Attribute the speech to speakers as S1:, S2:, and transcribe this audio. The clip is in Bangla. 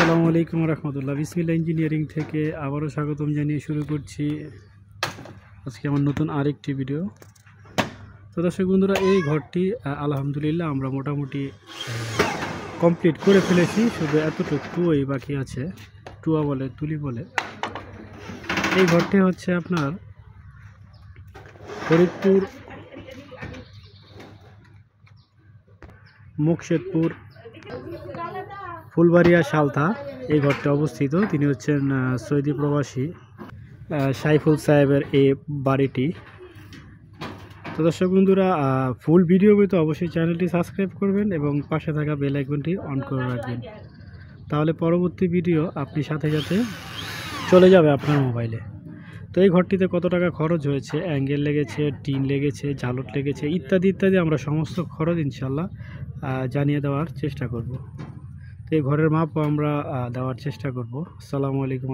S1: আসসালামু আলাইকুম রহমতুল্লাহ। বিসমিল্লাহ ইঞ্জিনিয়ারিং থেকে আবারও স্বাগতম জানিয়ে শুরু করছি আজকে আমার নতুন আরেকটি ভিডিও। তো দর্শক বন্ধুরা, এই ঘরটি আলহামদুলিল্লাহ আমরা মোটামুটি কমপ্লিট করে ফেলেছি। শুধু এতটুকু টুয়াই বাকি আছে, টুয়া বলে, তুলি বলে। এই ঘরটি হচ্ছে আপনার ফরিদপুর মুকশেদপুর ফুলবাড়িয়া সালথা এই ঘরটি অবস্থিত। তিনি হচ্ছেন সৌদি প্রবাসী সাইফুল সাহেবের এই বাড়িটি। তো দর্শক বন্ধুরা, ফুল ভিডিও পেতে অবশ্যই চ্যানেলটি সাবস্ক্রাইব করবেন এবং পাশে থাকা বেল আইকনটি অন করে রাখবেন, তাহলে পরবর্তী ভিডিও আপনি সাথে সাথে চলে যাবে আপনার মোবাইলে। তো এই ঘরটিতে কত টাকা খরচ হয়েছে, অ্যাঙ্গেল লেগেছে, টিন লেগেছে, ঝালট লেগেছে, ইত্যাদি ইত্যাদি আমরা সমস্ত খরচ ইনশাল্লাহ জানিয়ে দেওয়ার চেষ্টা করব। তো এই ঘরের মাপও আমরা দেওয়ার চেষ্টা করব। আসসালামু আলাইকুম।